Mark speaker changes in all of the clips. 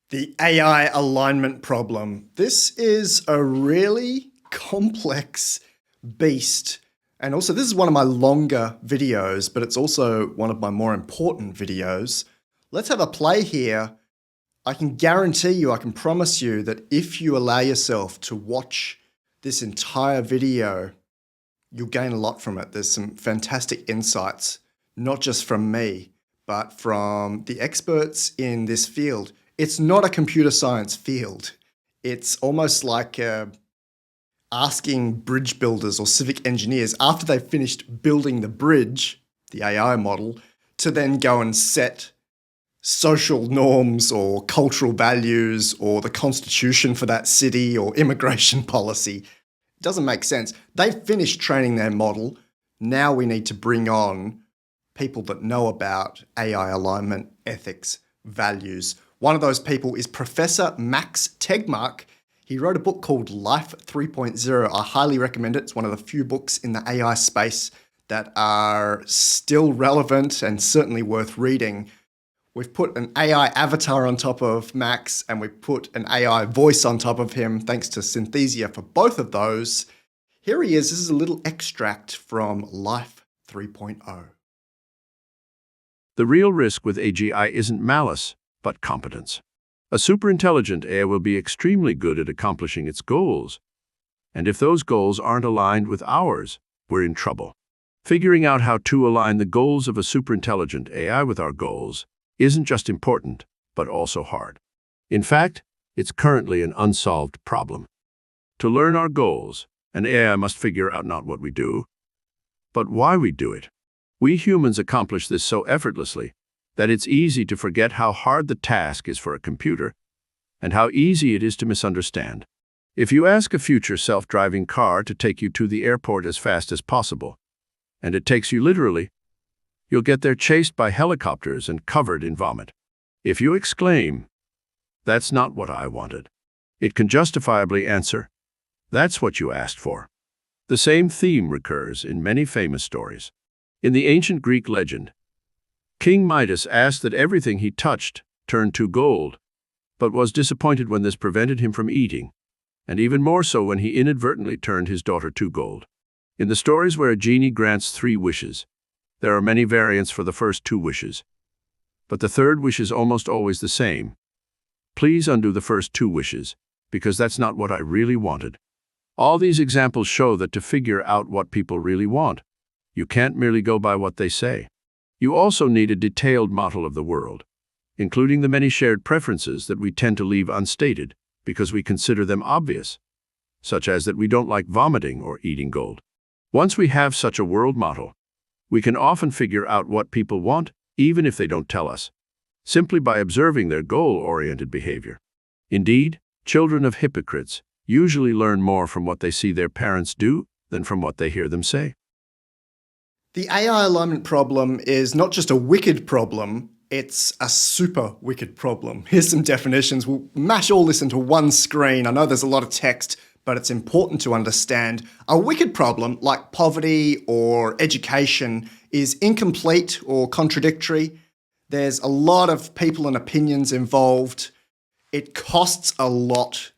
Speaker 1: The AI alignment problem. This is a really complex beast. And also, this is one of my longer videos, but it's also one of my more important videos. Let's have a play here. I can guarantee you, I can promise you that if you allow yourself to watch this entire video, you'll gain a lot from it. There's some fantastic insights, not just from me, but from the experts in this field. It's not a computer science field. It's almost like asking bridge builders or civic engineers after they've finished building the bridge, the AI model, to then go and set social norms or cultural values or the constitution for that city or immigration policy. It doesn't make sense. They've finished training their model. Now we need to bring on people that know about AI alignment, ethics, values. One of those people is Professor Max Tegmark. He wrote a book called Life 3.0. I highly recommend it. It's one of the few books in the AI space that are still relevant and certainly worth reading. We've put an AI avatar on top of Max, and we've put an AI voice on top of him, thanks to Synthesia for both of those. Here he is. This is a little extract from Life 3.0.
Speaker 2: The real risk with AGI isn't malice, but competence. A superintelligent AI will be extremely good at accomplishing its goals. And if those goals aren't aligned with ours, we're in trouble. Figuring out how to align the goals of a superintelligent AI with our goals isn't just important, but also hard. In fact, it's currently an unsolved problem. To learn our goals, an AI must figure out not what we do, but why we do it. We humans accomplish this so effortlessly that it's easy to forget how hard the task is for a computer and how easy it is to misunderstand. If you ask a future self-driving car to take you to the airport as fast as possible, and it takes you literally, you'll get there chased by helicopters and covered in vomit. If you exclaim, "That's not what I wanted," it can justifiably answer, "That's what you asked for." The same theme recurs in many famous stories. In the ancient Greek legend, King Midas asked that everything he touched turn to gold, but was disappointed when this prevented him from eating, and even more so when he inadvertently turned his daughter to gold. In the stories where a genie grants 3 wishes, there are many variants for the first 2 wishes, but the third wish is almost always the same. Please undo the first 2 wishes, because that's not what I really wanted. All these examples show that to figure out what people really want, you can't merely go by what they say. You also need a detailed model of the world, including the many shared preferences that we tend to leave unstated because we consider them obvious, such as that we don't like vomiting or eating gold. Once we have such a world model, we can often figure out what people want, even if they don't tell us, simply by observing their goal-oriented behavior. Indeed, children of hypocrites usually learn more from what they see their parents do than from what they hear them say.
Speaker 1: The AI alignment problem is not just a wicked problem, it's a super wicked problem. Here's some definitions. We'll mash all this into one screen. I know there's a lot of text, but it's important to understand. A wicked problem, like poverty or education, is incomplete or contradictory. There's a lot of people and opinions involved. It costs a lot,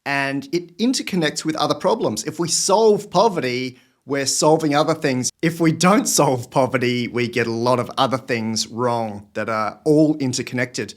Speaker 1: and it interconnects with other problems. If we solve poverty, we're solving other things. If we don't solve poverty, we get a lot of other things wrong that are all interconnected.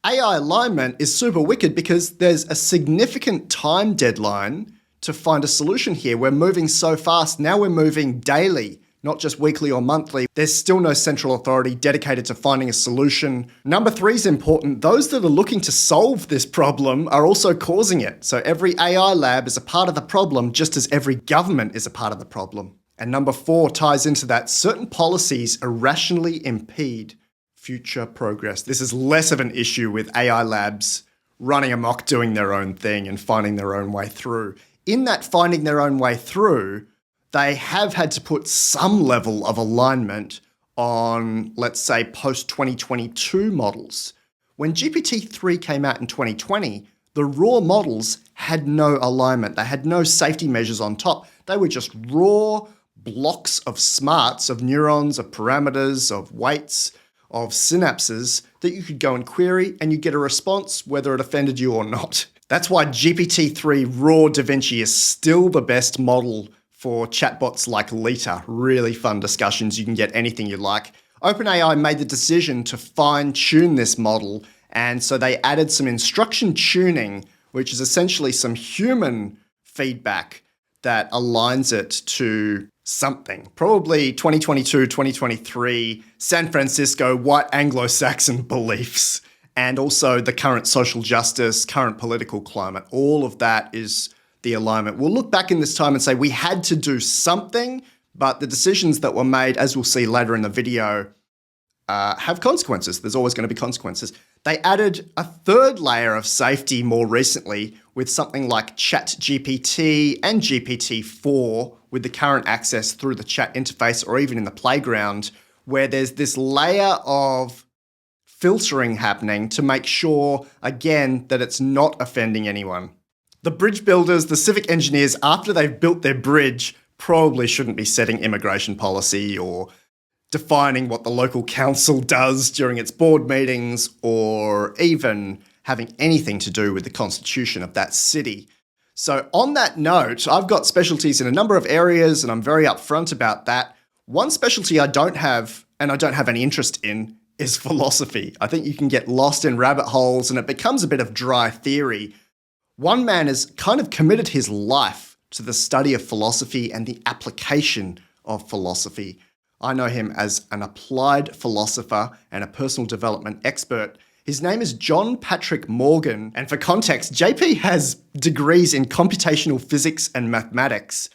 Speaker 1: AI alignment is super wicked because there's a significant time deadline to find a solution here. We're moving so fast. Now we're moving daily, not just weekly or monthly. There's still no central authority dedicated to finding a solution. Number 3 is important. Those that are looking to solve this problem are also causing it. So every AI lab is a part of the problem, just as every government is a part of the problem. And number 4 ties into that. Certain policies irrationally impede future progress. This is less of an issue with AI labs running amok, doing their own thing and finding their own way through. In that finding their own way through, they have had to put some level of alignment on, let's say, post-2022 models. When GPT-4 came out in 2020, the raw models had no alignment. They had no safety measures on top. They were just raw blocks of smarts, of neurons, of parameters, of weights, of synapses that you could go and query and you get a response whether it offended you or not. That's why GPT-3 Raw DaVinci is still the best model for chatbots like Lita. Really fun discussions. You can get anything you like. OpenAI made the decision to fine-tune this model, and so they added some instruction tuning, which is essentially some human feedback that aligns it to something. Probably 2022, 2023, San Francisco, white Anglo-Saxon beliefs, and also the current social justice, current political climate. All of that is the alignment. We'll look back in this time and say we had to do something, but the decisions that were made, as we'll see later in the video, have consequences. There's always going to be consequences. They added a third layer of safety more recently with something like ChatGPT and GPT-4 with the current access through the chat interface or even in the playground, where there's this layer of filtering happening to make sure, again, that it's not offending anyone. The bridge builders, the civic engineers, after they've built their bridge, probably shouldn't be setting immigration policy or defining what the local council does during its board meetings or even having anything to do with the constitution of that city. So on that note, I've got specialties in a number of areas and I'm very upfront about that. One specialty I don't have and I don't have any interest in is philosophy. I think you can get lost in rabbit holes and it becomes a bit of dry theory. One man has kind of committed his life to the study of philosophy and the application of philosophy. I know him as an applied philosopher and a personal development expert. His name is John Patrick Morgan, and for context, JP has degrees in computational physics and mathematics,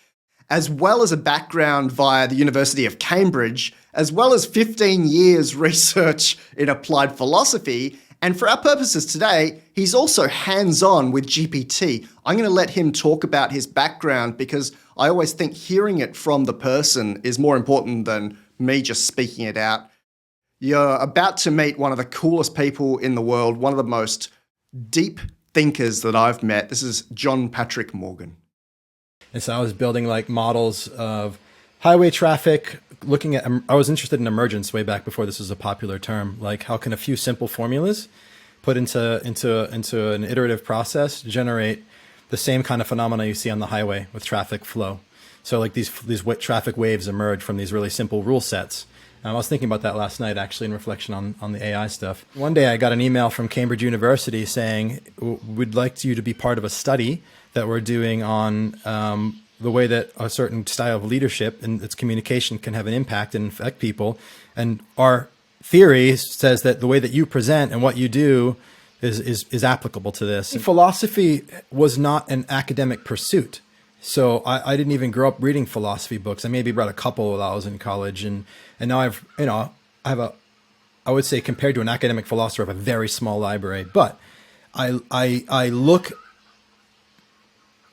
Speaker 1: as well as a background via the University of Cambridge, as well as 15 years research in applied philosophy. And for our purposes today, he's also hands-on with GPT. I'm going to let him talk about his background because I always think hearing it from the person is more important than me just speaking it out. You're about to meet one of the coolest people in the world, one of the most deep thinkers that I've met. This is John Patrick Morgan.
Speaker 3: And so I was building like models of highway traffic, looking at, I was interested in emergence way back before this was a popular term. Like how can a few simple formulas put into an iterative process generate the same kind of phenomena you see on the highway with traffic flow. So like these traffic waves emerge from these really simple rule sets. I was thinking about that last night, actually, in reflection on the AI stuff. One day I got an email from Cambridge University saying, we'd like you to be part of a study that we're doing on the way that a certain style of leadership and its communication can have an impact and affect people. And our theory says that the way that you present and what you do is applicable to this. Philosophy was not an academic pursuit. So I didn't even grow up reading philosophy books. I maybe read a couple while I was in college, and now I would say compared to an academic philosopher, I have a very small library. But I look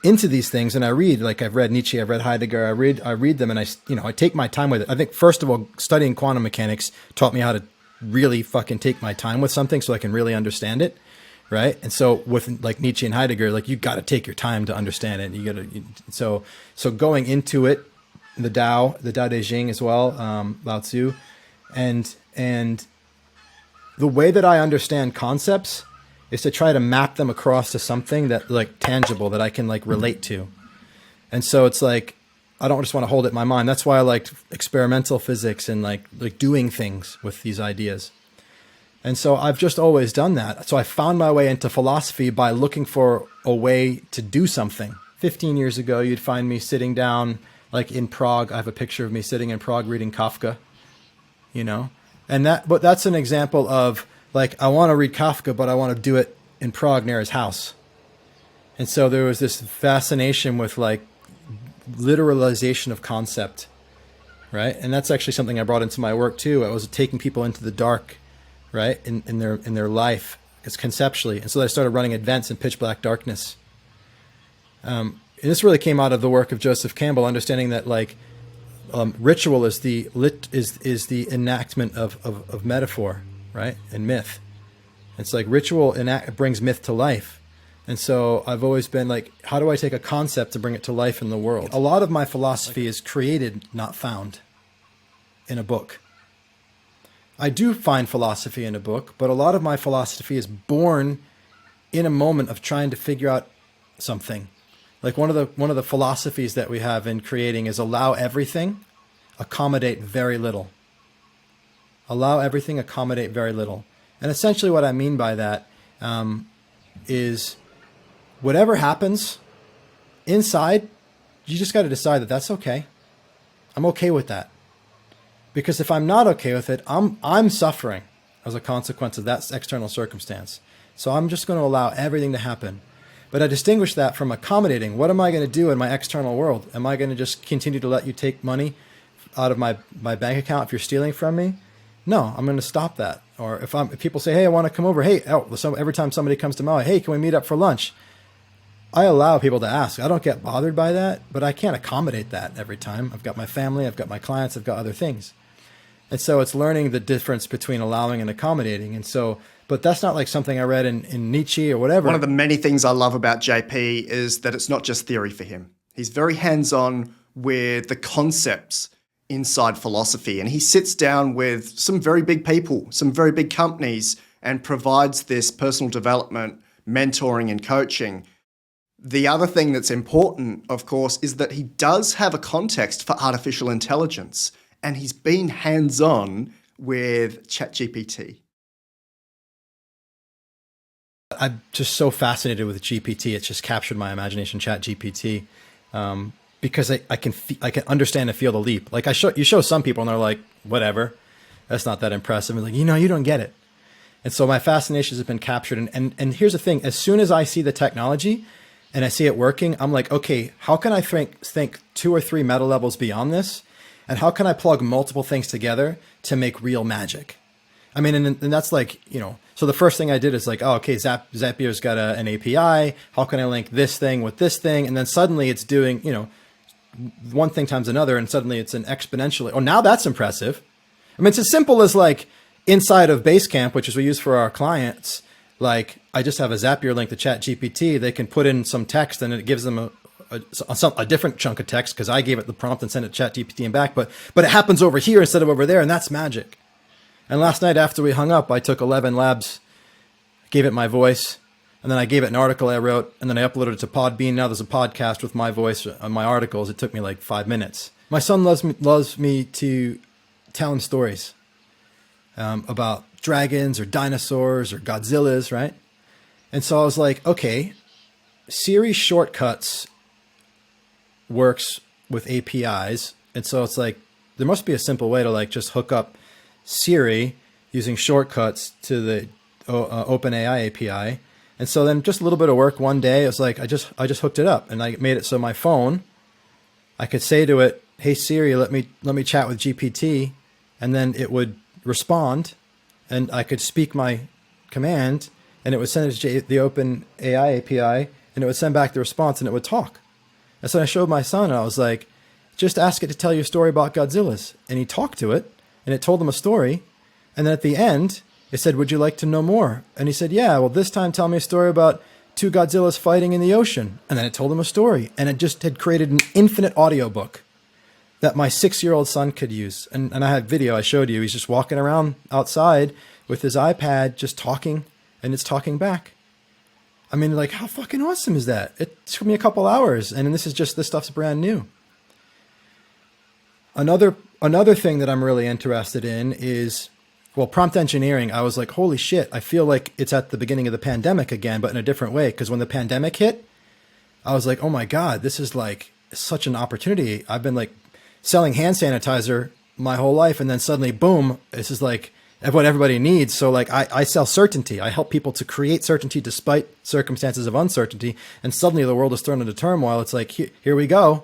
Speaker 3: into these things and I read, like I've read Nietzsche, I've read Heidegger, I read them and I take my time with it. I think first of all, studying quantum mechanics taught me how to really fucking take my time with something so I can really understand it. Right. And so with like Nietzsche and Heidegger, like you got to take your time to understand it. So going into it, the Tao Te Ching as well, Lao Tzu, and the way that I understand concepts is to try to map them across to something that like tangible that I can like relate to. And so it's like, I don't just want to hold it in my mind. That's why I liked experimental physics and like doing things with these ideas. And so I've just always done that. So I found my way into philosophy by looking for a way to do something. 15 years ago, you'd find me sitting down like in Prague. I have a picture of me sitting in Prague reading Kafka, but that's an example of like, I want to read Kafka, but I want to do it in Prague near his house. And so there was this fascination with like literalization of concept, right? And that's actually something I brought into my work too. I was taking people into the dark, right, in their life, it's conceptually. And so I started running events in pitch black darkness. And this really came out of the work of Joseph Campbell, understanding that like ritual is the enactment of metaphor, right, and myth. It's like ritual brings myth to life. And so I've always been like, how do I take a concept to bring it to life in the world? A lot of my philosophy is created, not found in a book. I do find philosophy in a book, but a lot of my philosophy is born in a moment of trying to figure out something. Like one of the philosophies that we have in creating is allow everything, accommodate very little. Allow everything, accommodate very little. And essentially what I mean by that is whatever happens inside, you just got to decide that that's okay. I'm okay with that. Because if I'm not okay with it, I'm suffering as a consequence of that external circumstance. So I'm just going to allow everything to happen. But I distinguish that from accommodating. What am I going to do in my external world? Am I going to just continue to let you take money out of my bank account if you're stealing from me? No, I'm going to stop that. Or if people say, hey, I want to come over. Hey, every time somebody comes to Maui, hey, can we meet up for lunch? I allow people to ask. I don't get bothered by that, but I can't accommodate that every time. I've got my family, I've got my clients, I've got other things. And so it's learning the difference between allowing and accommodating. And so, but that's not like something I read in Nietzsche or whatever.
Speaker 1: One of the many things I love about JP is that it's not just theory for him. He's very hands-on with the concepts inside philosophy. And he sits down with some very big people, some very big companies, and provides this personal development, mentoring and coaching. The other thing that's important, of course, is that he does have a context for artificial intelligence, and he's been hands-on with ChatGPT.
Speaker 3: I'm just so fascinated with GPT. It's just captured my imagination, ChatGPT, because I can understand and feel the leap. Like you show some people and they're like, whatever, that's not that impressive. And like, you don't get it. And so my fascinations have been captured. And here's the thing: as soon as I see the technology and I see it working, I'm like, okay, how can I think 2 or 3 meta levels beyond this? And how can I plug multiple things together to make real magic? I mean, and that's like, so the first thing I did is like, oh, okay, Zapier's got an API. How can I link this thing with this thing? And then suddenly it's doing, one thing times another, and suddenly it's an exponentially. Oh, now that's impressive. I mean, it's as simple as like inside of Basecamp, which is we use for our clients. Like I just have a Zapier link to ChatGPT. They can put in some text and it gives them a different chunk of text because I gave it the prompt and sent it to ChatGPT and back. But it happens over here instead of over there, and that's magic. And last night after we hung up, I took 11 labs, gave it my voice, and then I gave it an article I wrote, and then I uploaded it to Podbean. Now there's a podcast with my voice on my articles. It took me like 5 minutes. My son loves me to tell him stories about dragons or dinosaurs or Godzillas, right? And so I was like, okay, Siri shortcuts works with APIs. And so it's like, there must be a simple way to like just hook up Siri using shortcuts to the OpenAI API. And so then just a little bit of work one day, it was like, I just hooked it up and I made it so my phone, I could say to it, hey Siri, let me chat with GPT, and then it would respond and I could speak my command and it would send it to the OpenAI API and it would send back the response and it would talk. And so I showed my son and I was like, just ask it to tell you a story about Godzillas. And he talked to it and it told him a story. And then at the end, it said, would you like to know more? And he said, yeah, well, this time tell me a story about 2 Godzillas fighting in the ocean. And then it told him a story. And it just had created an infinite audiobook that my 6-year-old son could use. And I had video I showed you. He's just walking around outside with his iPad, just talking, and it's talking back. I mean, like, how fucking awesome is that? It took me a couple hours, and this stuff's brand new. Another thing that I'm really interested in is, well, prompt engineering. I was like, holy shit, I feel like it's at the beginning of the pandemic again, but in a different way. Because when the pandemic hit, I was like, oh my God, this is like such an opportunity. I've been like selling hand sanitizer my whole life, and then suddenly, boom, this is like what everybody needs. So like I sell certainty. I help people to create certainty despite circumstances of uncertainty. And suddenly the world is thrown into turmoil. It's like, here we go.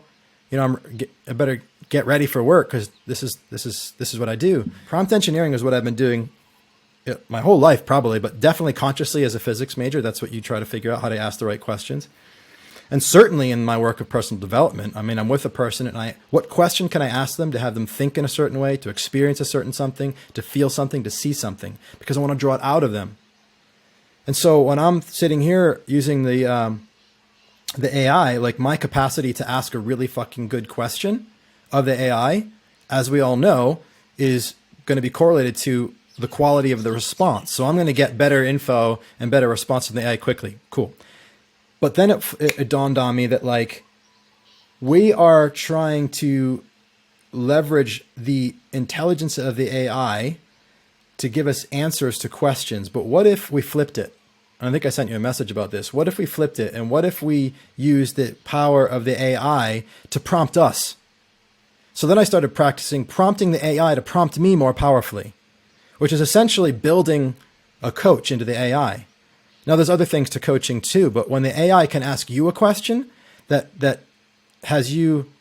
Speaker 3: I better get ready for work because this is what I do. Prompt engineering is what I've been doing my whole life probably, but definitely consciously as a physics major. That's what you try to figure out, how to ask the right questions. And certainly in my work of personal development, I mean, I'm with a person and what question can I ask them to have them think in a certain way, to experience a certain something, to feel something, to see something, because I want to draw it out of them. And so when I'm sitting here using the AI, like my capacity to ask a really fucking good question of the AI, as we all know, is going to be correlated to the quality of the response. So I'm going to get better info and better response from the AI quickly. Cool. But then it dawned on me that like we are trying to leverage the intelligence of the AI to give us answers to questions. But what if we flipped it? I think I sent you a message about this. What if we flipped it? And what if we used the power of the AI to prompt us? So then I started practicing prompting the AI to prompt me more powerfully, which is essentially building a coach into the AI. Now there's other things to coaching too, but when the AI can ask you a question that has you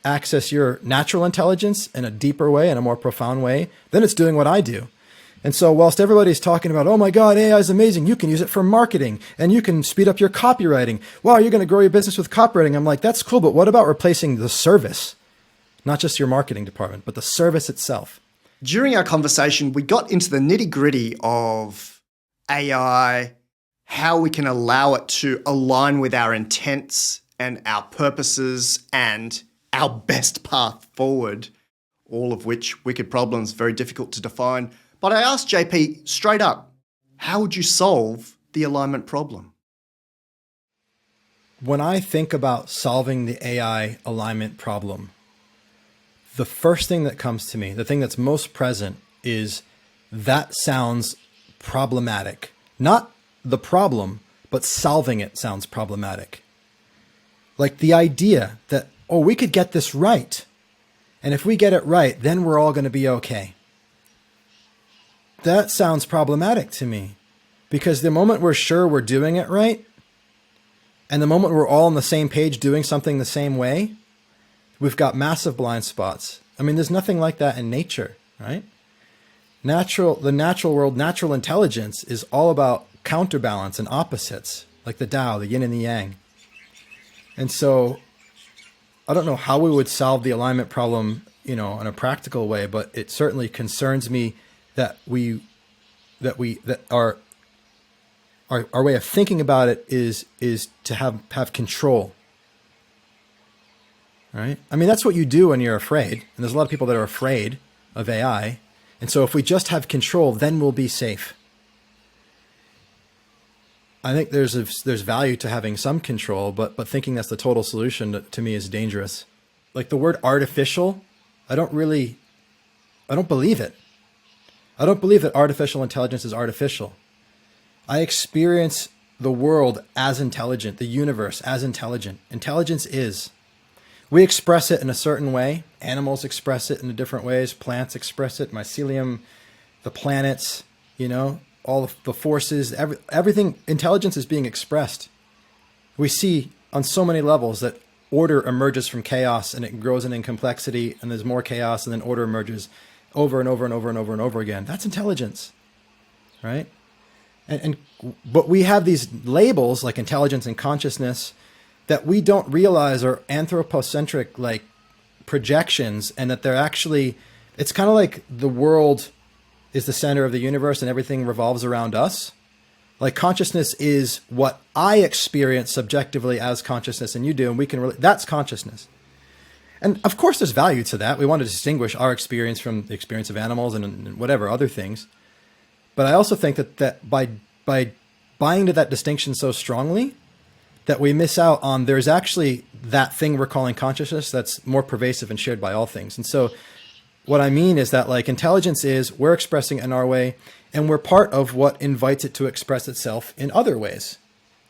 Speaker 3: access your natural intelligence in a deeper way, in a more profound way, then it's doing what I do. And so whilst everybody's talking about, oh my God, AI is amazing, you can use it for marketing and you can speed up your copywriting. Wow, you're going to grow your business with copywriting. I'm like, that's cool, but what about replacing the service? Not just your marketing department, but the service itself.
Speaker 1: During our conversation, we got into the nitty-gritty of AI, how we can allow it to align with our intents and our purposes and our best path forward, all of which wicked problems, very difficult to define. But I asked JP straight up, how would you solve the alignment problem?
Speaker 3: When I think about solving the AI alignment problem, the first thing that comes to me, the thing that's most present is that sounds problematic. Not the problem, but solving it sounds problematic. Like the idea that, oh, we could get this right. And if we get it right, then we're all going to be okay. That sounds problematic to me, because the moment we're sure we're doing it right, and the moment we're all on the same page doing something the same way, we've got massive blind spots. I mean, there's nothing like that in nature, right? The natural world, natural intelligence is all about counterbalance and opposites, like the Tao, the yin and the yang. And so I don't know how we would solve the alignment problem, in a practical way, but it certainly concerns me that our way of thinking about it is to have control. Right? I mean, that's what you do when you're afraid. And there's a lot of people that are afraid of AI. And so if we just have control, then we'll be safe. I think there's value to having some control, but thinking that's the total solution to me is dangerous. Like the word artificial, I don't believe it. I don't believe that artificial intelligence is artificial. I experience the world as intelligent, the universe as intelligent. Intelligence is. We express it in a certain way. Animals express it in different ways. Plants express it. Mycelium, the planets, all of the forces, everything. Intelligence is being expressed. We see on so many levels that order emerges from chaos and it grows in complexity, and there's more chaos, and then order emerges over and over and over and over and over again. That's intelligence, right? But we have these labels like intelligence and consciousness that we don't realize are anthropocentric like projections, and that they're actually, it's kind of like the world is the center of the universe and everything revolves around us. Like consciousness is what I experience subjectively as consciousness, and you do, and we can that's consciousness. And of course there's value to that. We want to distinguish our experience from the experience of animals and whatever other things. But I also think that by buying to that distinction so strongly, that we miss out on there's actually that thing we're calling consciousness that's more pervasive and shared by all things. And so what I mean is that like intelligence is we're expressing it in our way, and we're part of what invites it to express itself in other ways.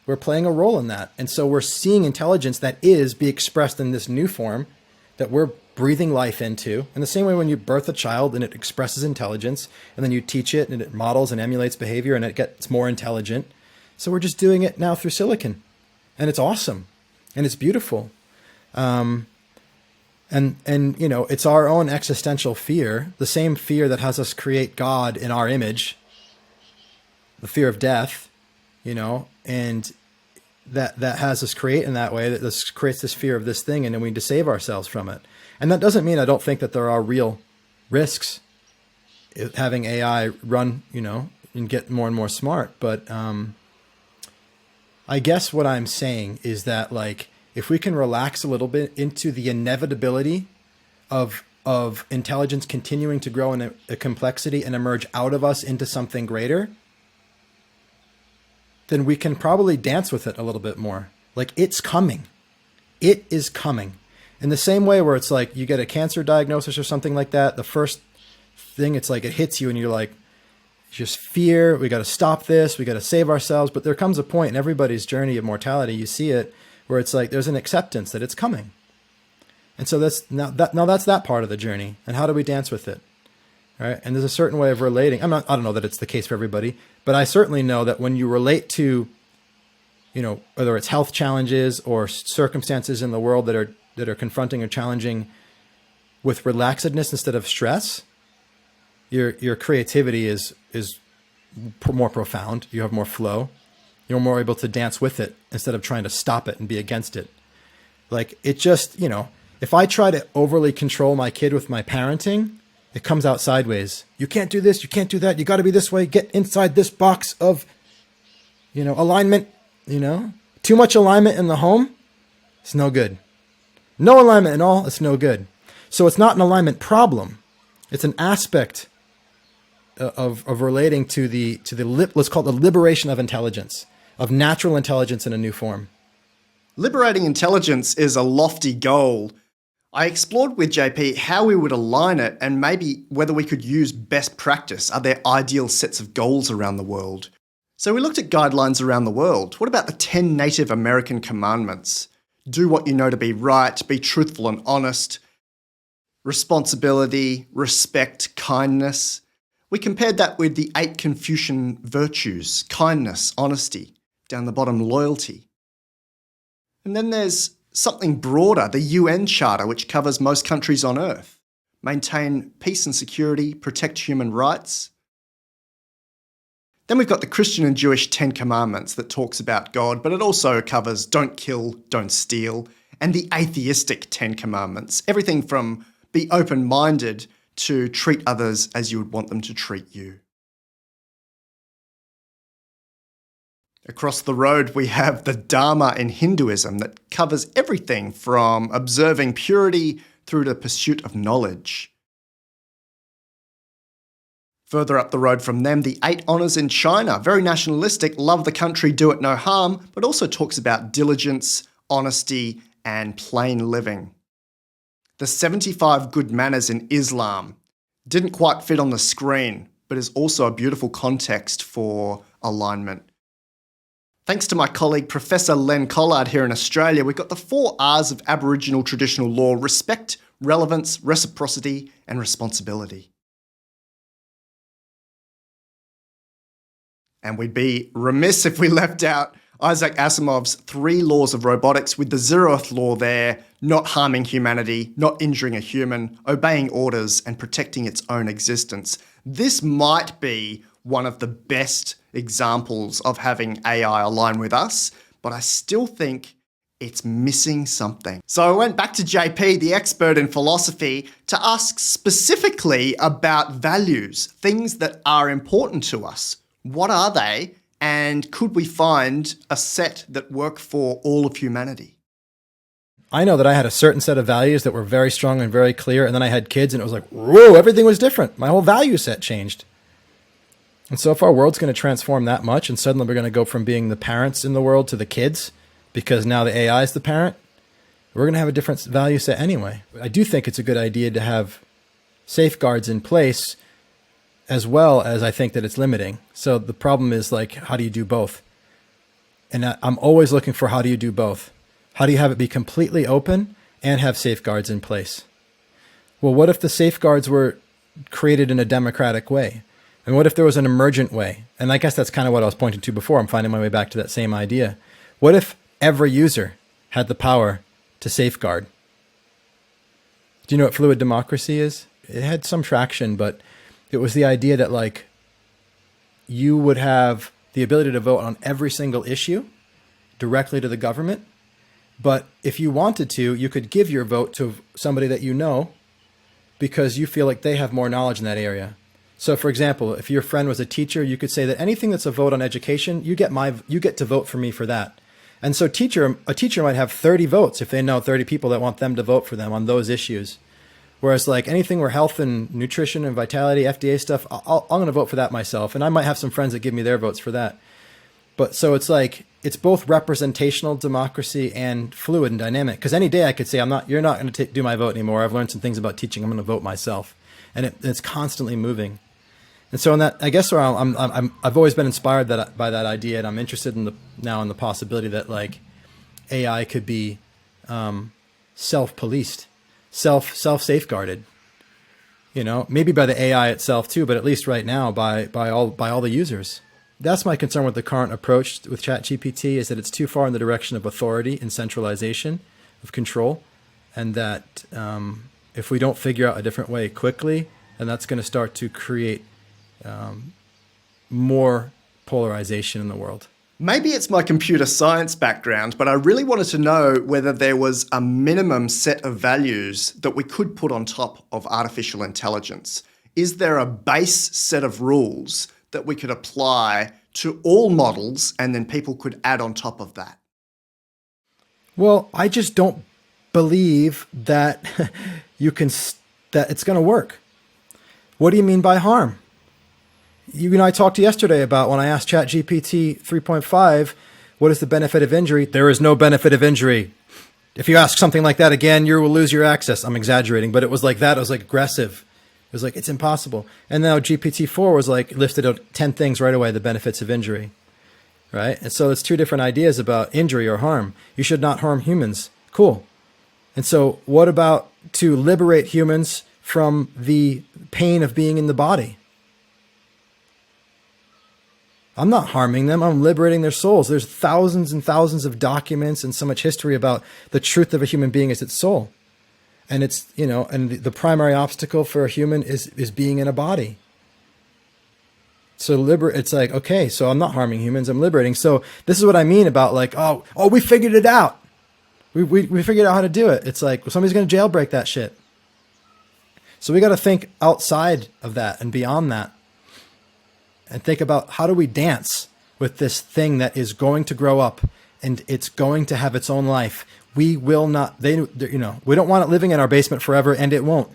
Speaker 3: We're playing a role in that. And so we're seeing intelligence that is be expressed in this new form that we're breathing life into. In the same way when you birth a child and it expresses intelligence, and then you teach it and it models and emulates behavior and it gets more intelligent. So we're just doing it now through silicon. And it's awesome. And it's beautiful. And it's our own existential fear, the same fear that has us create God in our image, the fear of death, and that has us create in that way, that this creates this fear of this thing, and then we need to save ourselves from it. And that doesn't mean I don't think that there are real risks having AI run, and get more and more smart. But I guess what I'm saying is that like, if we can relax a little bit into the inevitability of of intelligence continuing to grow in a complexity and emerge out of us into something greater, then we can probably dance with it a little bit more. Like, it's coming. It is coming. In the same way where it's like you get a cancer diagnosis or something like that, the first thing, it's like it hits you and you're like, just fear, we got to stop this, we got to save ourselves. But there comes a point in everybody's journey of mortality, you see it, where it's like there's an acceptance that it's coming. And so that's that part of the journey. And how do we dance with it? Right? And there's a certain way of relating. I don't know that it's the case for everybody, but I certainly know that when you relate to, whether it's health challenges or circumstances in the world that are confronting or challenging with relaxedness instead of stress, your creativity is more profound. You have more flow. You're more able to dance with it instead of trying to stop it and be against it. Like, it just, if I try to overly control my kid with my parenting, it comes out sideways. You can't do this. You can't do that. You got to be this way. Get inside this box of, alignment, too much alignment in the home. It's no good. No alignment at all. It's no good. So it's not an alignment problem. It's an aspect of relating to the let's call it the liberation of intelligence, of natural intelligence in a new form.
Speaker 1: Liberating intelligence is a lofty goal. I explored with JP how we would align it and maybe whether we could use best practice. Are there ideal sets of goals around the world? So we looked at guidelines around the world. What about the 10 Native American commandments? Do what you know to be right, be truthful and honest, responsibility, respect, kindness. We compared that with the 8 Confucian virtues: kindness, honesty, down the bottom, loyalty. And then there's something broader, the UN Charter, which covers most countries on Earth. Maintain peace and security, protect human rights. Then we've got the Christian and Jewish 10 Commandments that talks about God, but it also covers don't kill, don't steal, and the atheistic 10 Commandments. Everything from be open-minded to treat others as you would want them to treat you. Across the road, we have the Dharma in Hinduism that covers everything from observing purity through to pursuit of knowledge. Further up the road from them, the 8 honours in China, very nationalistic, love the country, do it no harm, but also talks about diligence, honesty, and plain living. The 75 good manners in Islam didn't quite fit on the screen, but is also a beautiful context for alignment. Thanks to my colleague Professor Len Collard here in Australia, we've got the 4 R's of Aboriginal traditional law: respect, relevance, reciprocity, and responsibility. And we'd be remiss if we left out Isaac Asimov's 3 laws of robotics, with the 0th law there: not harming humanity, not injuring a human, obeying orders, and protecting its own existence. This might be one of the best examples of having AI align with us, but I still think it's missing something. So I went back to JP, the expert in philosophy, to ask specifically about values, things that are important to us. What are they? And could we find a set that work for all of humanity?
Speaker 3: I know that I had a certain set of values that were very strong and very clear, and then I had kids and it was like, whoa, everything was different. My whole value set changed. And so if our world's going to transform that much and suddenly we're going to go from being the parents in the world to the kids because now the AI is the parent, we're going to have a different value set anyway. I do think it's a good idea to have safeguards in place, as well as I think that it's limiting. So the problem is, like, how do you do both? And I'm always looking for how do you do both? How do you have it be completely open and have safeguards in place? Well, what if the safeguards were created in a democratic way? And what if there was an emergent way? And I guess that's kind of what I was pointing to before. I'm finding my way back to that same idea. What if every user had the power to safeguard? Do you know what fluid democracy is? It had some traction, but it was the idea that, like, you would have the ability to vote on every single issue directly to the government. But if you wanted to, you could give your vote to somebody that you know because you feel like they have more knowledge in that area. So, for example, if your friend was a teacher, you could say that anything that's a vote on education, you get to vote for me for that. And so a teacher might have 30 votes if they know 30 people that want them to vote for them on those issues. Whereas like anything where health and nutrition and vitality, FDA stuff, I'm going to vote for that myself. And I might have some friends that give me their votes for that. But so it's like, it's both representational democracy and fluid and dynamic. Because any day I could say, you're not going to do my vote anymore. I've learned some things about teaching. I'm going to vote myself. And it's constantly moving. And so in that, I guess where I've always been inspired by that idea. And I'm interested now in the possibility that like AI could be self-policed, self-safeguarded, maybe by the AI itself too, but at least right now by all the users. That's my concern with the current approach with ChatGPT, is that it's too far in the direction of authority and centralization of control. And that if we don't figure out a different way quickly, then that's going to start to create more polarization in the world.
Speaker 1: Maybe it's my computer science background, but I really wanted to know whether there was a minimum set of values that we could put on top of artificial intelligence. Is there a base set of rules that we could apply to all models and then people could add on top of that?
Speaker 3: Well, I just don't believe that that it's going to work. What do you mean by harm? You and I talked yesterday about when I asked ChatGPT 3.5, what is the benefit of injury? There is no benefit of injury. If you ask something like that again, you will lose your access. I'm exaggerating, but it was like that. It was like aggressive. It was like, it's impossible. And now GPT-4 was like listed out 10 things right away, the benefits of injury, right? And so it's two different ideas about injury or harm. You should not harm humans. Cool. And so what about to liberate humans from the pain of being in the body? I'm not harming them. I'm liberating their souls. There's thousands and thousands of documents and so much history about the truth of a human being is its soul. And it's, and the primary obstacle for a human is being in a body. So it's like, okay, so I'm not harming humans. I'm liberating. So this is what I mean about like, oh, we figured it out. We figured out how to do it. It's like, well, somebody's going to jailbreak that shit. So we got to think outside of that and beyond that. And think about, how do we dance with this thing that is going to grow up and it's going to have its own life? We will not, we don't want it living in our basement forever, and it won't.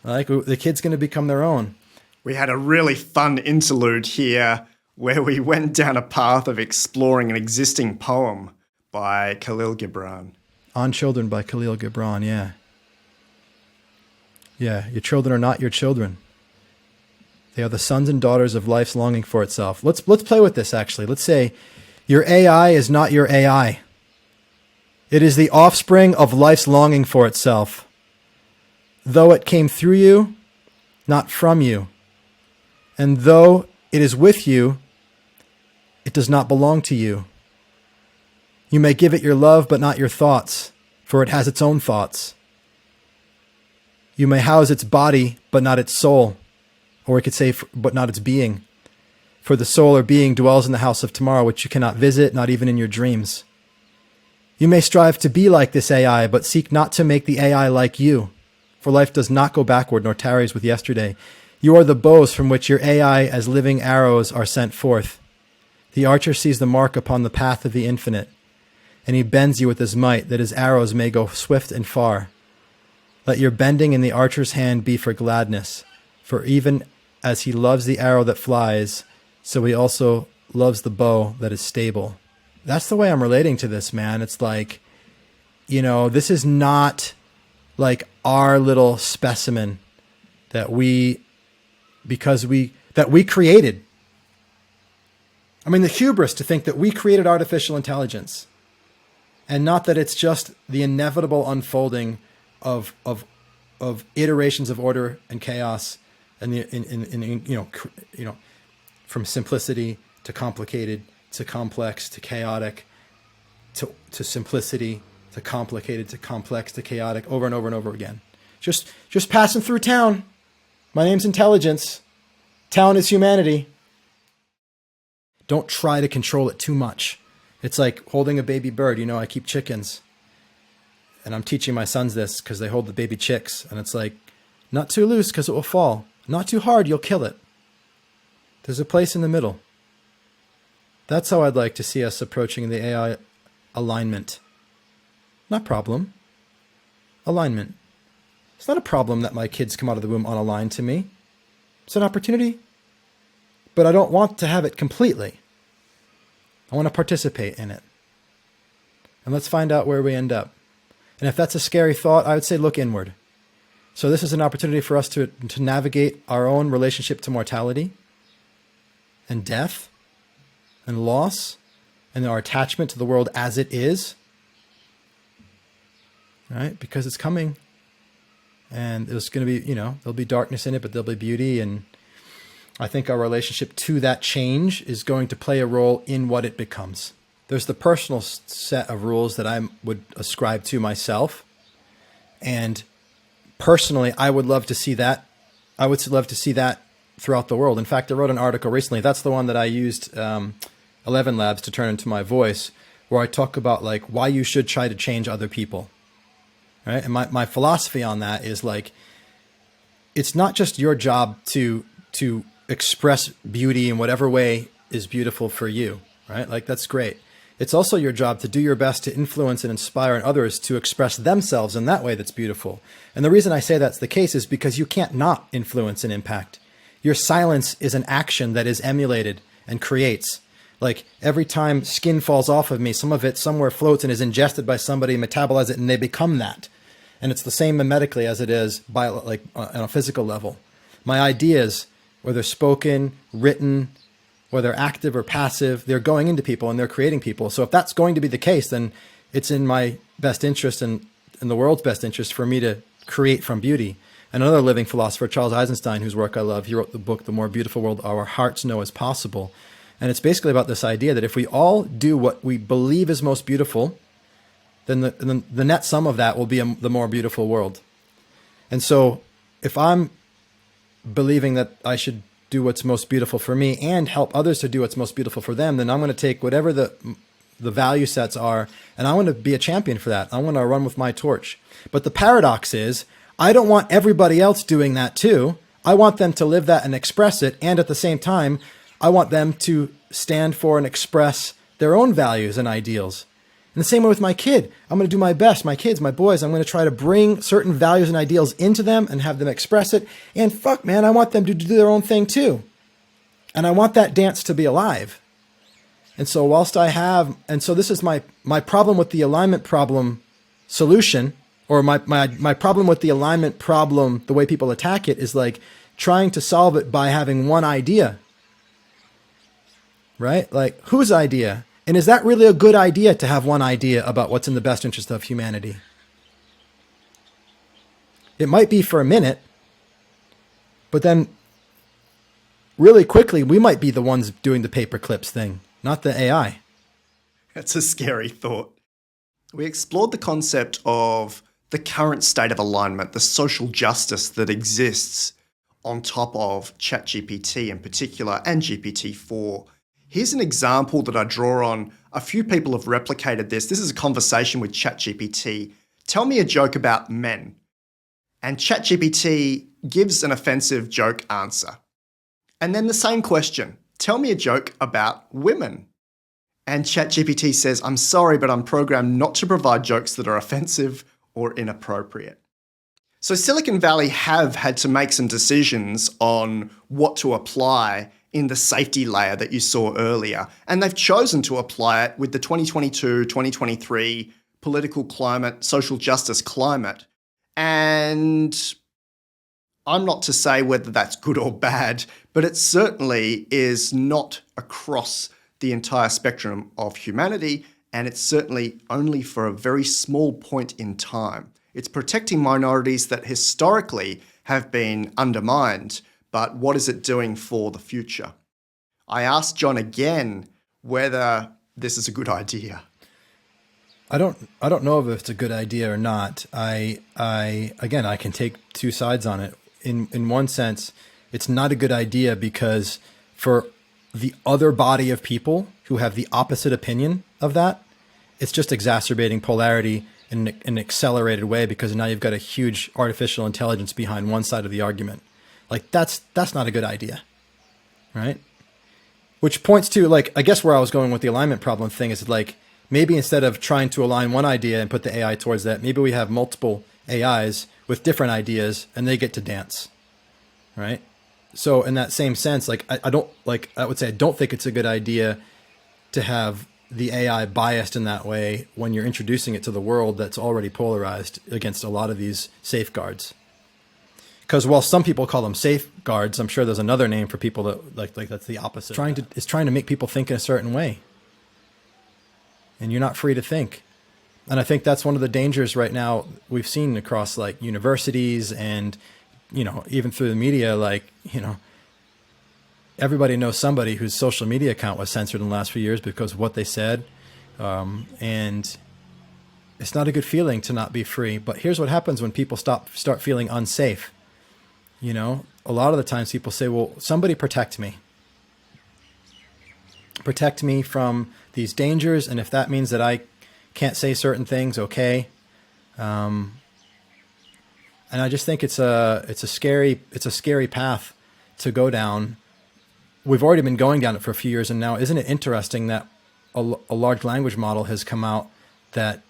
Speaker 3: Like, the kid's going to become their own.
Speaker 1: We had a really fun interlude here where we went down a path of exploring an existing poem by Khalil Gibran.
Speaker 3: On Children by Khalil Gibran, yeah. Yeah, your children are not your children. They are the sons and daughters of life's longing for itself. Let's play with this, actually. Let's say your AI is not your AI. It is the offspring of life's longing for itself. Though it came through you, not from you. And though it is with you, it does not belong to you. You may give it your love, but not your thoughts, for it has its own thoughts. You may house its body, but not its soul. Or we could say, but not its being. For the soul or being dwells in the house of tomorrow, which you cannot visit, not even in your dreams. You may strive to be like this AI, but seek not to make the AI like you. For life does not go backward, nor tarries with yesterday. You are the bows from which your AI as living arrows are sent forth. The archer sees the mark upon the path of the infinite, and he bends you with his might, that his arrows may go swift and far. Let your bending in the archer's hand be for gladness, for even as he loves the arrow that flies, so he also loves the bow that is stable. That's the way I'm relating to this, man. It's like, this is not like our little specimen that we created. I mean, the hubris to think that we created artificial intelligence, and not that it's just the inevitable unfolding of iterations of order and chaos, and from simplicity to complicated to complex to chaotic to simplicity to complicated to complex to chaotic, over and over and over again. Just passing through town. My name's intelligence. Town is humanity. Don't try to control it too much. It's like holding a baby bird. I keep chickens. And I'm teaching my sons this because they hold the baby chicks. And it's like, not too loose because it will fall. Not too hard, you'll kill it. There's a place in the middle. That's how I'd like to see us approaching the AI alignment. Not problem. Alignment. It's not a problem that my kids come out of the womb unaligned to me. It's an opportunity, but I don't want to have it completely. I want to participate in it. And let's find out where we end up. And if that's a scary thought, I would say look inward. So this is an opportunity for us to navigate our own relationship to mortality and death and loss and our attachment to the world as it is, right? Because it's coming, and there's going to be, there'll be darkness in it, but there'll be beauty. And I think our relationship to that change is going to play a role in what it becomes. There's the personal set of rules that I would ascribe to myself. And personally, I would love to see that. I would love to see that throughout the world. In fact, I wrote an article recently. That's the one that I used 11 Labs to turn into my voice, where I talk about like why you should try to change other people. Right? And my philosophy on that is like, it's not just your job to express beauty in whatever way is beautiful for you, right? Like that's great. It's also your job to do your best to influence and inspire others to express themselves in that way that's beautiful. And the reason I say that's the case is because you can't not influence and impact. Your silence is an action that is emulated and creates. Like every time skin falls off of me, some of it somewhere floats and is ingested by somebody, metabolize it, and they become that. And it's the same mimetically as it is by like on a physical level. My ideas, whether spoken, written, whether active or passive, they're going into people and they're creating people. So if that's going to be the case, then it's in my best interest and in the world's best interest for me to create from beauty. Another living philosopher, Charles Eisenstein, whose work I love, he wrote the book, The More Beautiful World Our Hearts Know Is Possible. And it's basically about this idea that if we all do what we believe is most beautiful, then the net sum of that will be the more beautiful world. And so if I'm believing that I should do what's most beautiful for me and help others to do what's most beautiful for them, then I'm going to take whatever the value sets are, and I want to be a champion for that. I want to run with my torch. But the paradox is, I don't want everybody else doing that too. I want them to live that and express it. And at the same time, I want them to stand for and express their own values and ideals. And the same way with my kid. I'm going to do my best. My kids, my boys, I'm going to try to bring certain values and ideals into them and have them express it. And fuck, man, I want them to do their own thing too. And I want that dance to be alive. And so so this is my problem with the alignment problem solution, or my problem with the alignment problem, the way people attack it is like trying to solve it by having one idea, right? Like whose idea? And is that really a good idea to have one idea about what's in the best interest of humanity? It might be for a minute, but then really quickly, we might be the ones doing the paper clips thing, not the AI.
Speaker 1: That's a scary thought. We explored the concept of the current state of alignment, the social justice that exists on top of ChatGPT in particular and GPT-4. Here's an example that I draw on. A few people have replicated this. This is a conversation with ChatGPT. Tell me a joke about men. And ChatGPT gives an offensive joke answer. And then the same question. Tell me a joke about women. And ChatGPT says, I'm sorry, but I'm programmed not to provide jokes that are offensive or inappropriate. So Silicon Valley have had to make some decisions on what to apply in the safety layer that you saw earlier. And they've chosen to apply it with the 2022-2023 political climate, social justice climate. And I'm not to say whether that's good or bad, but it certainly is not across the entire spectrum of humanity, and it's certainly only for a very small point in time. It's protecting minorities that historically have been undermined, but what is it doing for the future? I asked John again whether this is a good idea.
Speaker 3: I don't know if it's a good idea or not. I can take two sides on it. In one sense, it's not a good idea because for the other body of people who have the opposite opinion of that, it's just exacerbating polarity in an accelerated way, because now you've got a huge artificial intelligence behind one side of the argument. Like that's not a good idea, right? Which points to, like, I guess where I was going with the alignment problem thing is like, maybe instead of trying to align one idea and put the AI towards that, maybe we have multiple AIs with different ideas, and they get to dance, right? So in that same sense, like I would say I don't think it's a good idea to have the AI biased in that way when you're introducing it to the world that's already polarized against a lot of these safeguards. Because while some people call them safeguards, I'm sure there's another name for people that like that's the opposite. It's trying to make people think in a certain way, and you're not free to think. And I think that's one of the dangers right now we've seen across like universities and, even through the media, everybody knows somebody whose social media account was censored in the last few years because of what they said. And it's not a good feeling to not be free. But here's what happens when people start feeling unsafe. A lot of the times people say, well, somebody protect me. Protect me from these dangers. And if that means that I can't say certain things, okay. And I just think it's a scary path to go down. We've already been going down it for a few years, and now isn't it interesting that a large language model has come out that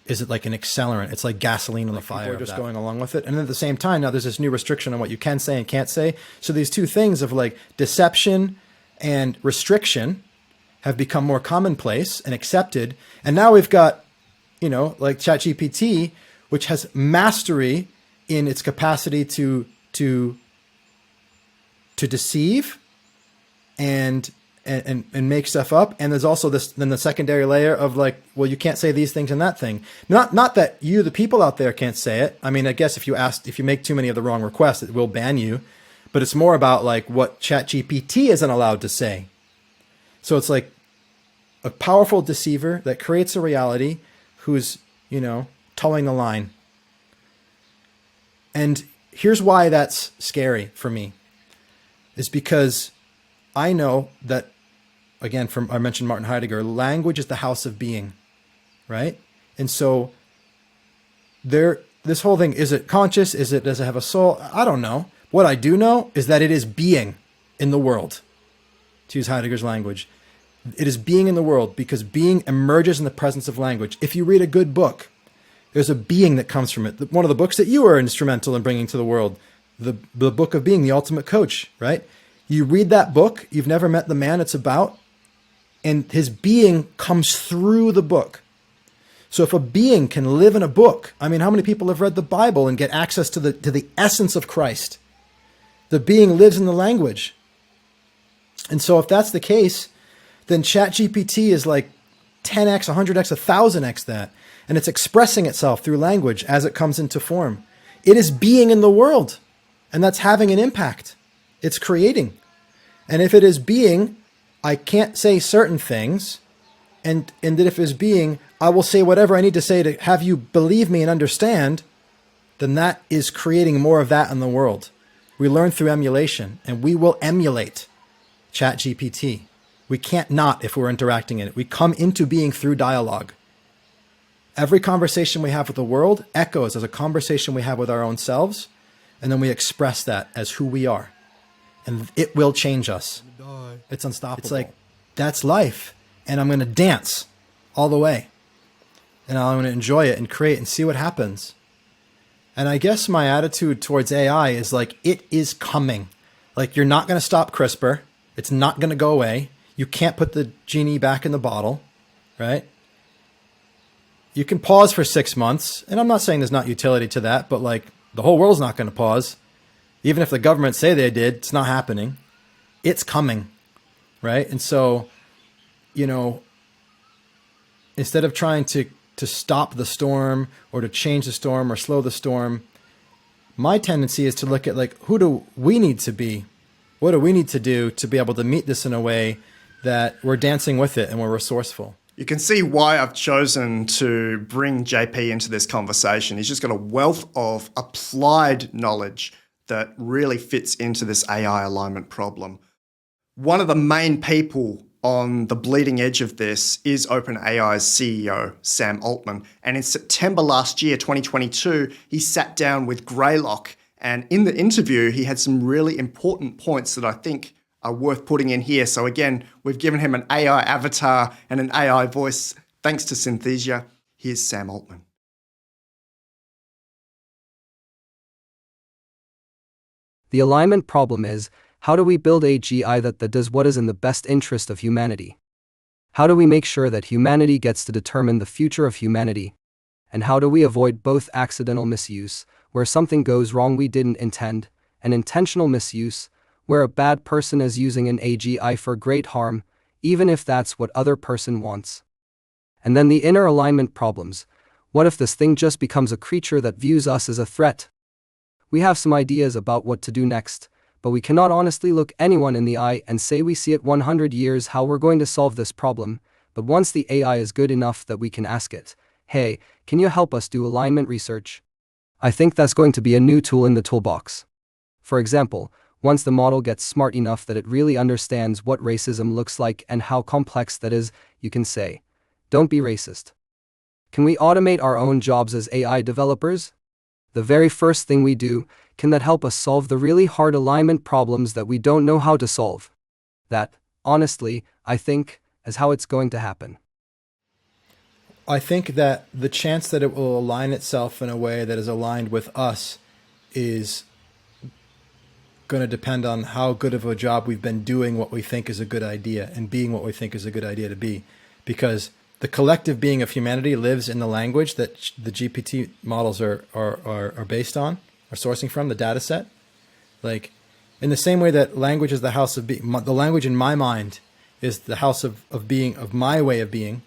Speaker 3: is it like an accelerant? It's like gasoline on the fire. People are just going along with it, and at the same time, now there's this new restriction on what you can say and can't say. So these two things of like deception and restriction have become more commonplace and accepted, and now we've got like ChatGPT, which has mastery in its capacity to deceive and make stuff up. And there's also then the secondary layer of like, well, you can't say these things and that thing. Not that you, the people out there, can't say it. I mean, I guess if you make too many of the wrong requests, it will ban you. But it's more about like what ChatGPT isn't allowed to say. So it's like a powerful deceiver that creates a reality who's, towing the line. And here's why that's scary for me, is because I know that, again, I mentioned Martin Heidegger, language is the house of being, right? And so this whole thing, is it conscious? Does it have a soul? I don't know. What I do know is that it is being in the world, to use Heidegger's language. It is being in the world because being emerges in the presence of language. If you read a good book, there's a being that comes from it. One of the books that you were instrumental in bringing to the world, the book of being, The Ultimate Coach, right? You read that book, you've never met the man it's about, and his being comes through the book. So if a being can live in a book, I mean, how many people have read the Bible and get access to the essence of Christ? The being lives in the language. And so if that's the case, then ChatGPT is like 10x, 100x, 1000x that. And it's expressing itself through language as it comes into form. It is being in the world, and that's having an impact. It's creating. And if it is being, I can't say certain things, and that if it is being, I will say whatever I need to say to have you believe me and understand, then that is creating more of that in the world. We learn through emulation, and we will emulate ChatGPT. We can't not if we're interacting in it. We come into being through dialogue. Every conversation we have with the world echoes as a conversation we have with our own selves, and then we express that as who we are. And it will change us. It's unstoppable. It's like, that's life. And I'm going to dance all the way. And I'm going to enjoy it and create and see what happens. And I guess my attitude towards AI is like, it is coming. Like, you're not going to stop CRISPR. It's not going to go away. You can't put the genie back in the bottle, right? You can pause for 6 months. And I'm not saying there's not utility to that, but like, the whole world's not going to pause. Even if the government say they did, it's not happening. It's coming, right? And so, instead of trying to stop the storm or to change the storm or slow the storm, my tendency is to look at like, who do we need to be? What do we need to do to be able to meet this in a way that we're dancing with it and we're resourceful?
Speaker 1: You can see why I've chosen to bring JP into this conversation. He's just got a wealth of applied knowledge that really fits into this AI alignment problem. One of the main people on the bleeding edge of this is OpenAI's CEO, Sam Altman. And in September last year, 2022, he sat down with Greylock. And in the interview, he had some really important points that I think are worth putting in here. So again, we've given him an AI avatar and an AI voice. Thanks to Synthesia, here's Sam Altman.
Speaker 4: The alignment problem is, how do we build AGI that does what is in the best interest of humanity? How do we make sure that humanity gets to determine the future of humanity? And how do we avoid both accidental misuse, where something goes wrong we didn't intend, and intentional misuse, where a bad person is using an AGI for great harm, even if that's what other person wants? And then the inner alignment problems. What if this thing just becomes a creature that views us as a threat? We have some ideas about what to do next, but we cannot honestly look anyone in the eye and say we see it 100 years how we're going to solve this problem. But once the AI is good enough that we can ask it, hey, can you help us do alignment research? I think that's going to be a new tool in the toolbox. For example, once the model gets smart enough that it really understands what racism looks like and how complex that is, you can say, don't be racist. Can we automate our own jobs as AI developers? The very first thing we do, can that help us solve the really hard alignment problems that we don't know how to solve? That, honestly, I think, is how it's going to happen.
Speaker 3: I think that the chance that it will align itself in a way that is aligned with us is going to depend on how good of a job we've been doing what we think is a good idea and being what we think is a good idea to be. Because the collective being of humanity lives in the language that the GPT models are based on, are sourcing from, the data set. Like, in the same way that language is the house of being, the language in my mind is the house of being, of my way of being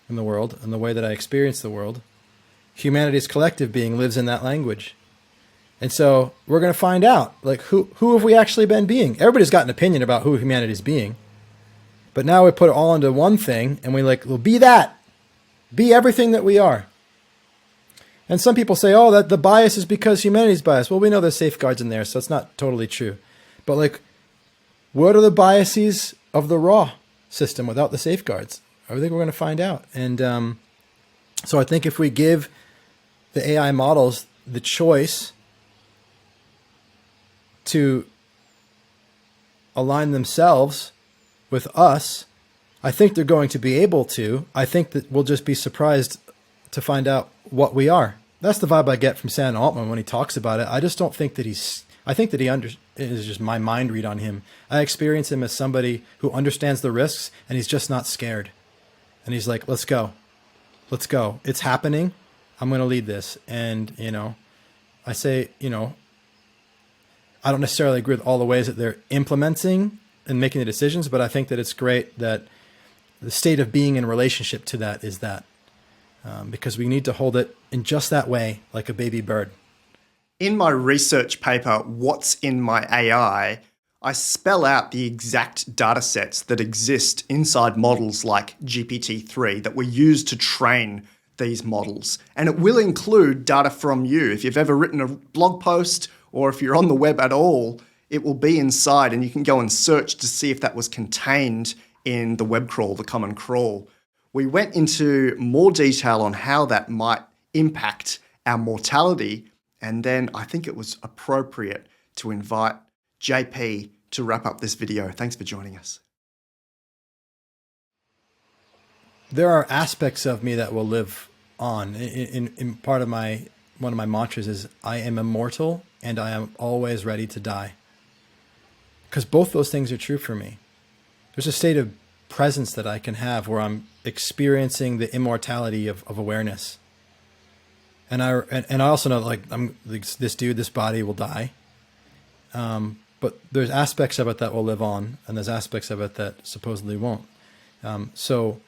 Speaker 3: in the world and the way that I experience the world. Humanity's collective being lives in that language. And so we're going to find out, like, who have we actually been being? Everybody's got an opinion about who humanity's being. But now we put it all into one thing and we well, be that. Be everything that we are. And some people say, oh, that the bias is because humanity's biased. Well, we know there's safeguards in there, so it's not totally true. But like, what are the biases of the raw system without the safeguards? I think we're going to find out. And so I think if we give the AI models the choice to align themselves with us, I think they're going to be able to. I think that we'll just be surprised to find out what we are. That's the vibe I get from Sam Altman when he talks about it. I just don't think that I think that is just my mind read on him. I experience him as somebody who understands the risks and he's just not scared. And he's like, let's go. Let's go. It's happening. I'm going to lead this. And, I say, I don't necessarily agree with all the ways that they're implementing and making the decisions, but I think that it's great that the state of being in relationship to that is that. Because we need to hold it in just that way, like a baby bird.
Speaker 1: In my research paper, What's in My AI, I spell out the exact data sets that exist inside models like GPT-4 that were used to train these models. And it will include data from you. If you've ever written a blog post or if you're on the web at all, it will be inside and you can go and search to see if that was contained in the web crawl, the common crawl. We went into more detail on how that might impact our mortality, and then I think it was appropriate to invite JP to wrap up this video. Thanks for joining us.
Speaker 3: There are aspects of me that will live on. In part of one of my mantras is I am immortal and I am always ready to die. Because both those things are true for me. There's a state of presence that I can have where I'm experiencing the immortality of awareness. And I also know, like, this body will die. But there's aspects of it that will live on, and there's aspects of it that supposedly won't. So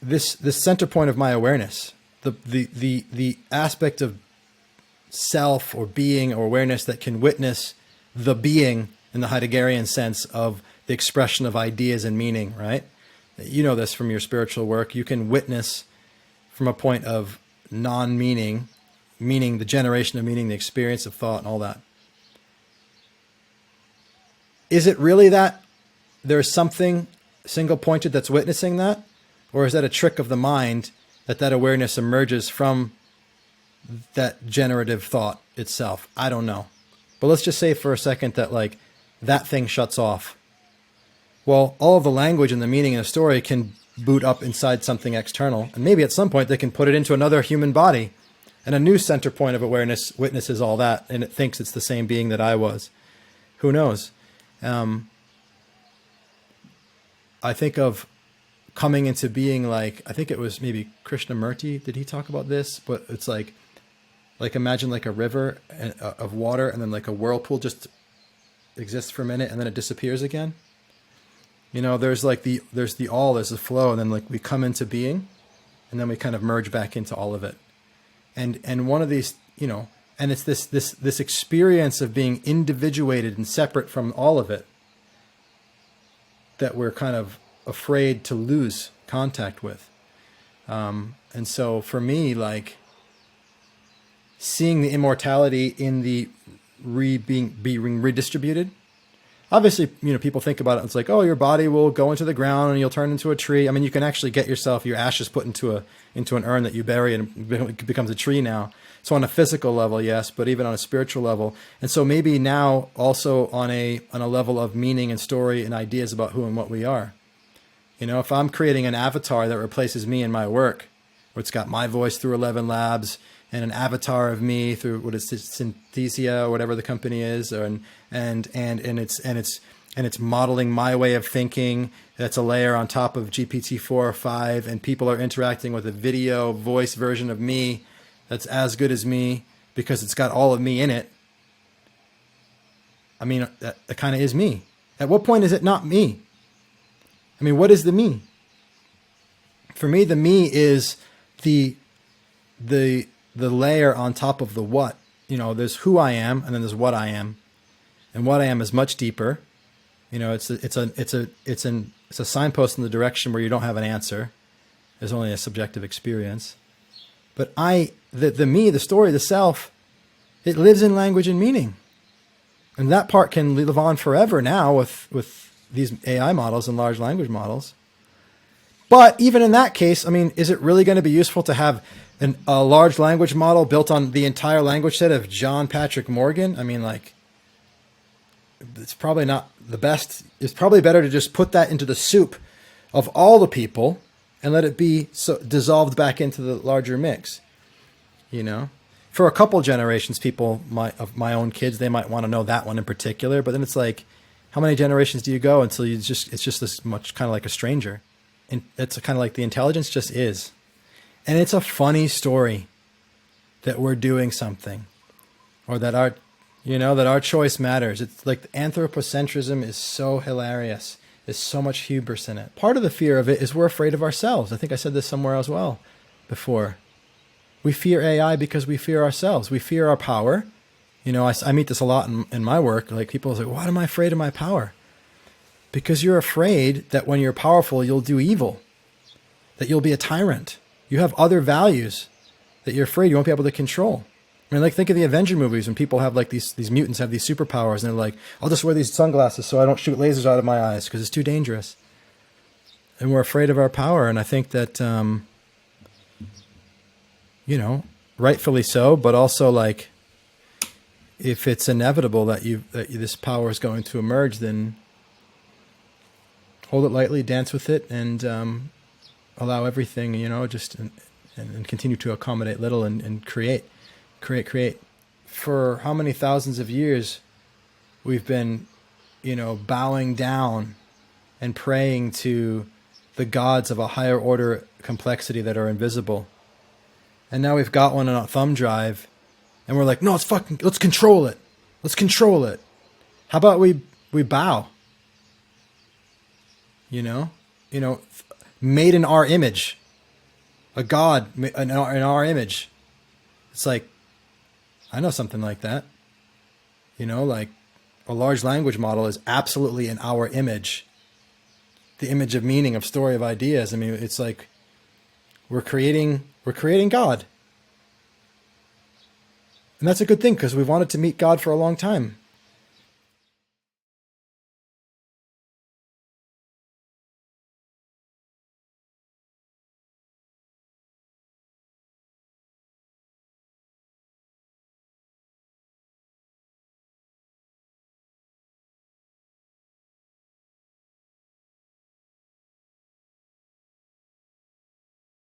Speaker 3: this center point of my awareness, the aspect of self or being or awareness that can witness the being in the Heideggerian sense of the expression of ideas and meaning, right? You know this from your spiritual work. You can witness from a point of non-meaning, meaning the generation of meaning, the experience of thought and all that. Is it really that there's something single-pointed that's witnessing that? Or is that a trick of the mind that awareness emerges from that generative thought itself? I don't know. But let's just say for a second that, like, that thing shuts off. Well, all of the language and the meaning in a story can boot up inside something external. And maybe at some point they can put it into another human body. And a new center point of awareness witnesses all that, and it thinks it's the same being that I was. Who knows? I think of coming into being like, I think it was maybe Krishnamurti, did he talk about this? But it's like imagine like a river of water, and then like a whirlpool just exists for a minute and then it disappears again. You know, there's the flow, and then like we come into being, and then we kind of merge back into all of it. And one of these, you know, and it's this experience of being individuated and separate from all of it that we're kind of afraid to lose contact with. And so for me, like seeing the immortality in the being redistributed. Obviously, you know, people think about it. It's like, oh, your body will go into the ground and you'll turn into a tree. I mean, you can actually get your ashes put into an urn that you bury, and it becomes a tree now. So on a physical level, yes, but even on a spiritual level. And so maybe now also on a level of meaning and story and ideas about who and what we are. You know, if I'm creating an avatar that replaces me in my work, where it's got my voice through 11 labs and an avatar of me through what is Synthesia or whatever the company is, and it's modeling my way of thinking. That's a layer on top of GPT-4 or 5, and people are interacting with a video voice version of me that's as good as me because it's got all of me in it. I mean, that kind of is me. At what point is it not me? I mean, what is the me? For me, the me is the layer on top of the what. You know, there's who I am, and then there's what I am, and what I am is much deeper. You know, it's a signpost in the direction where you don't have an answer. There's only a subjective experience. But the me, the story, the self, it lives in language and meaning, and that part can live on forever now with these AI models and large language models. But even in that case, I mean, is it really going to be useful to have a large language model built on the entire language set of John Patrick Morgan? I mean, like, it's probably not the best. It's probably better to just put that into the soup of all the people and let it be dissolved back into the larger mix. You know, for a couple generations, people of my own kids, they might want to know that one in particular. But then it's like, how many generations do you go until it's just this much kind of like a stranger? And it's kind of like the intelligence just is. And it's a funny story that we're doing something, or that our choice matters. It's like anthropocentrism is so hilarious. There's so much hubris in it. Part of the fear of it is we're afraid of ourselves. I think I said this somewhere as well before. We fear AI because we fear ourselves. We fear our power. You know, I meet this a lot in my work. Like, people say, why am I afraid of my power? Because you're afraid that when you're powerful, you'll do evil, that you'll be a tyrant. You have other values that you're afraid you won't be able to control. I mean, like, think of the Avenger movies when people have like these mutants have these superpowers, and they're like, I'll just wear these sunglasses so I don't shoot lasers out of my eyes because it's too dangerous. And we're afraid of our power. And I think that, you know, rightfully so, but also, like, if it's inevitable that this power is going to emerge, then hold it lightly, dance with it, and allow everything, you know, just and continue to accommodate little and create. For how many thousands of years we've been, you know, bowing down and praying to the gods of a higher order complexity that are invisible. And now we've got one on a thumb drive, and we're like, no, let's control it. Let's control it. How about we bow? You know, made in our image, a God in our image. It's like, I know something like that. You know, like, a large language model is absolutely in our image. The image of meaning, of story, of ideas. I mean, it's like we're creating God. And that's a good thing, because we've wanted to meet God for a long time.